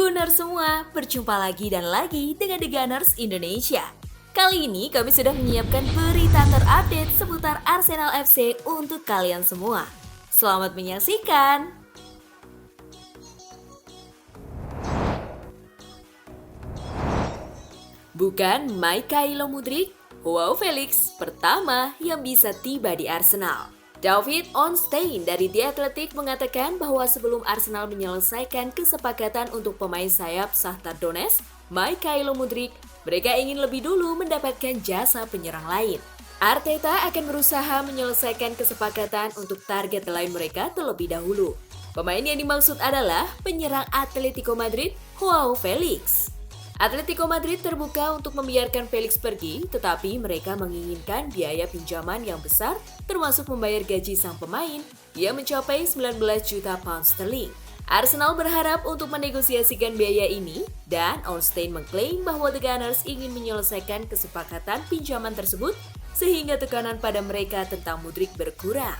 Gunners semua, berjumpa lagi dan lagi dengan The Gunners Indonesia. Kali ini kami sudah menyiapkan berita terupdate seputar Arsenal FC untuk kalian semua. Selamat menyaksikan! Bukan Mykhailo Mudryk, Joao Felix pertama yang bisa tiba di Arsenal. David Ornstein dari The Athletic mengatakan bahwa sebelum Arsenal menyelesaikan kesepakatan untuk pemain sayap Shakhtar Donetsk, Mykhailo Mudryk, mereka ingin lebih dulu mendapatkan jasa penyerang lain. Arteta akan berusaha menyelesaikan kesepakatan untuk target lain mereka terlebih dahulu. Pemain yang dimaksud adalah penyerang Atletico Madrid, Joao Felix. Atletico Madrid terbuka untuk membiarkan Felix pergi, tetapi mereka menginginkan biaya pinjaman yang besar, termasuk membayar gaji sang pemain yang mencapai 19 juta pound sterling. Arsenal berharap untuk menegosiasikan biaya ini, dan Ornstein mengklaim bahwa The Gunners ingin menyelesaikan kesepakatan pinjaman tersebut sehingga tekanan pada mereka tentang Mudryk berkurang.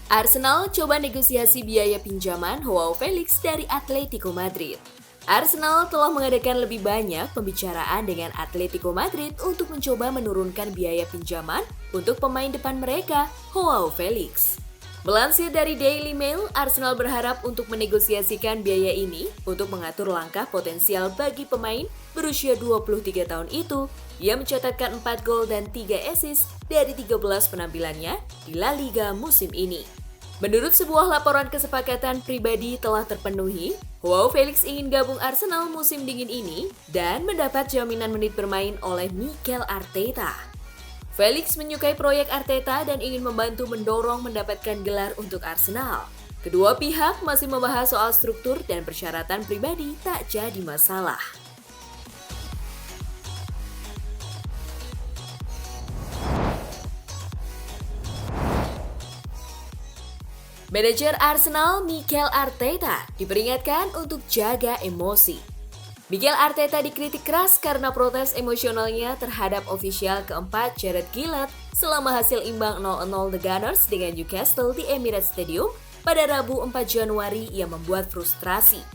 Arsenal coba negosiasi biaya pinjaman Joao Felix dari Atletico Madrid. Arsenal telah mengadakan lebih banyak pembicaraan dengan Atletico Madrid untuk mencoba menurunkan biaya pinjaman untuk pemain depan mereka, Joao Felix. Melansir dari Daily Mail, Arsenal berharap untuk menegosiasikan biaya ini untuk mengatur langkah potensial bagi pemain berusia 23 tahun itu yang mencatatkan 4 gol dan 3 assist dari 13 penampilannya di La Liga musim ini. Menurut sebuah laporan kesepakatan pribadi telah terpenuhi, Joao Felix ingin gabung Arsenal musim dingin ini dan mendapat jaminan menit bermain oleh Mikel Arteta. Felix menyukai proyek Arteta dan ingin membantu mendorong mendapatkan gelar untuk Arsenal. Kedua pihak masih membahas soal struktur dan persyaratan pribadi tak jadi masalah. Manajer Arsenal Mikel Arteta diperingatkan untuk jaga emosi. Mikel Arteta dikritik keras karena protes emosionalnya terhadap ofisial keempat Gareth Gillett selama hasil imbang 0-0 The Gunners dengan Newcastle di Emirates Stadium pada Rabu 4 Januari yang membuat frustrasi.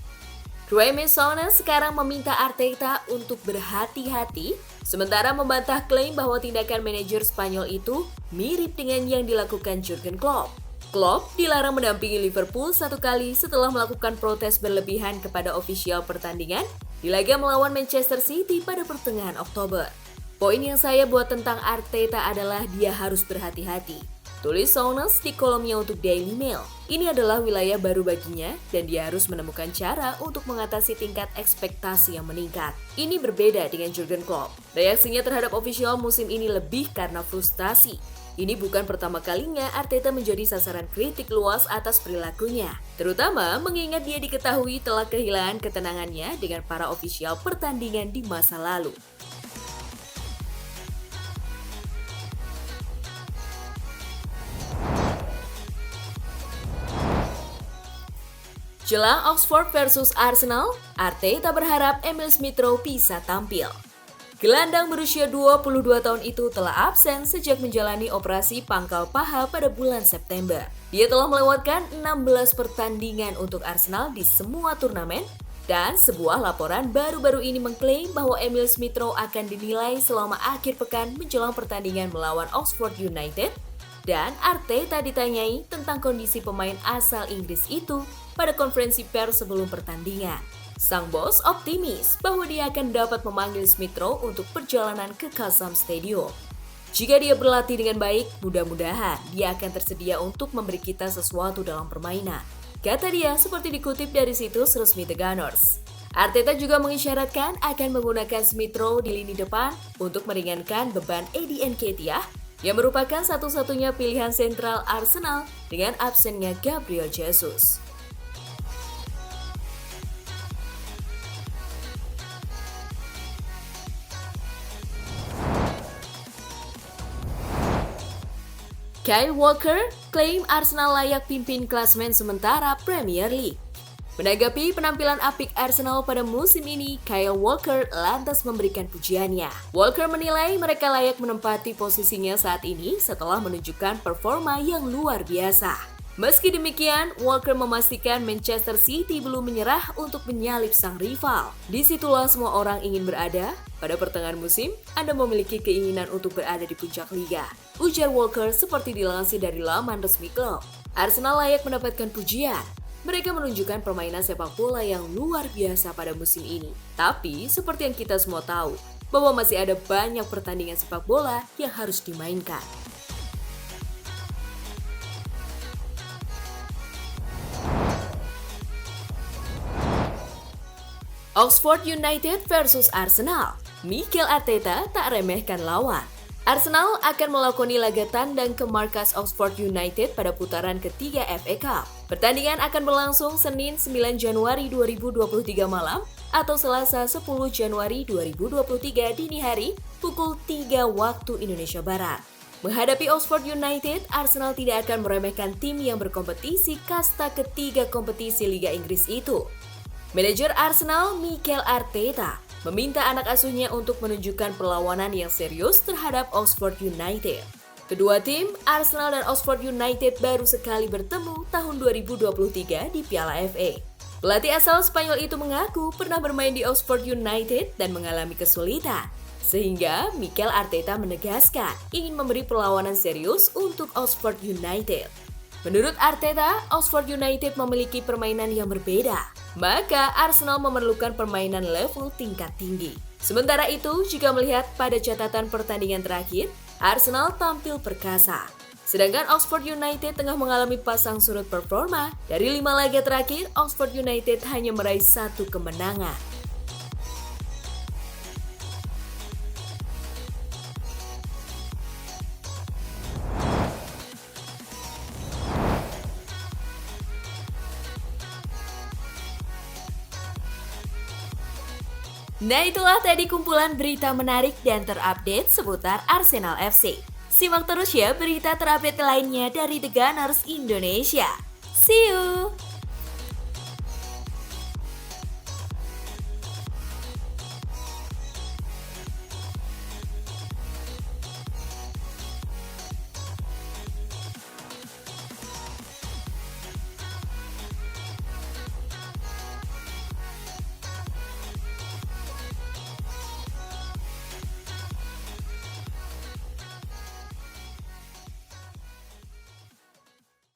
Graeme Souness sekarang meminta Arteta untuk berhati-hati, sementara membantah klaim bahwa tindakan manajer Spanyol itu mirip dengan yang dilakukan Jurgen Klopp. Klopp dilarang mendampingi Liverpool satu kali setelah melakukan protes berlebihan kepada ofisial pertandingan di laga melawan Manchester City pada pertengahan Oktober. Poin yang saya buat tentang Arteta adalah dia harus berhati-hati, tulis Souness di kolomnya untuk Daily Mail. Ini adalah wilayah baru baginya dan dia harus menemukan cara untuk mengatasi tingkat ekspektasi yang meningkat. Ini berbeda dengan Jurgen Klopp. Reaksinya terhadap ofisial musim ini lebih karena frustasi. Ini bukan pertama kalinya Arteta menjadi sasaran kritik luas atas perilakunya, terutama mengingat dia diketahui telah kehilangan ketenangannya dengan para ofisial pertandingan di masa lalu. Jelang Oxford versus Arsenal, Arteta berharap Emil Smith-Rowe bisa tampil. Gelandang berusia 22 tahun itu telah absen sejak menjalani operasi pangkal paha pada bulan September. Dia telah melewatkan 16 pertandingan untuk Arsenal di semua turnamen, dan sebuah laporan baru-baru ini mengklaim bahwa Emil Smith-Rowe akan dinilai selama akhir pekan menjelang pertandingan melawan Oxford United, dan Arteta ditanyai tentang kondisi pemain asal Inggris itu pada konferensi pers sebelum pertandingan. Sang bos optimis bahwa dia akan dapat memanggil Smith-Rowe untuk perjalanan ke Kassam Stadium. Jika dia berlatih dengan baik, mudah-mudahan dia akan tersedia untuk memberi kita sesuatu dalam permainan, kata dia seperti dikutip dari situs resmi The Gunners. Arteta juga mengisyaratkan akan menggunakan Smith-Rowe di lini depan untuk meringankan beban Eddie Nketiah yang merupakan satu-satunya pilihan sentral Arsenal dengan absennya Gabriel Jesus. Kyle Walker klaim Arsenal layak pimpin klasemen sementara Premier League. Menanggapi penampilan apik Arsenal pada musim ini, Kyle Walker lantas memberikan pujiannya. Walker menilai mereka layak menempati posisinya saat ini setelah menunjukkan performa yang luar biasa. Meski demikian, Walker memastikan Manchester City belum menyerah untuk menyalip sang rival. Disitulah semua orang ingin berada. Pada pertengahan musim, Anda memiliki keinginan untuk berada di puncak liga. Ujar Walker seperti dilansir dari laman resmi klub. Arsenal layak mendapatkan pujian. Mereka menunjukkan permainan sepak bola yang luar biasa pada musim ini. Tapi, seperti yang kita semua tahu, bahwa masih ada banyak pertandingan sepak bola yang harus dimainkan. Oxford United versus Arsenal. Mikel Arteta tak remehkan lawan. Arsenal akan melakoni laga tandang ke markas Oxford United pada putaran ketiga FA Cup. Pertandingan akan berlangsung Senin 9 Januari 2023 malam atau Selasa 10 Januari 2023 dini hari pukul 3 waktu Indonesia Barat. Menghadapi Oxford United, Arsenal tidak akan meremehkan tim yang berkompetisi kasta ketiga kompetisi Liga Inggris itu. Manajer Arsenal, Mikel Arteta, meminta anak asuhnya untuk menunjukkan perlawanan yang serius terhadap Oxford United. Kedua tim, Arsenal dan Oxford United baru sekali bertemu tahun 2023 di Piala FA. Pelatih asal Spanyol itu mengaku pernah bermain di Oxford United dan mengalami kesulitan. Sehingga Mikel Arteta menegaskan ingin memberi perlawanan serius untuk Oxford United. Menurut Arteta, Oxford United memiliki permainan yang berbeda. Maka Arsenal memerlukan permainan level tingkat tinggi. Sementara itu, jika melihat pada catatan pertandingan terakhir, Arsenal tampil perkasa. Sedangkan Oxford United tengah mengalami pasang surut performa. Dari 5 laga terakhir, Oxford United hanya meraih 1 kemenangan. Nah, itulah tadi kumpulan berita menarik dan terupdate seputar Arsenal FC. Simak terus ya berita terupdate lainnya dari The Gunners Indonesia. See you!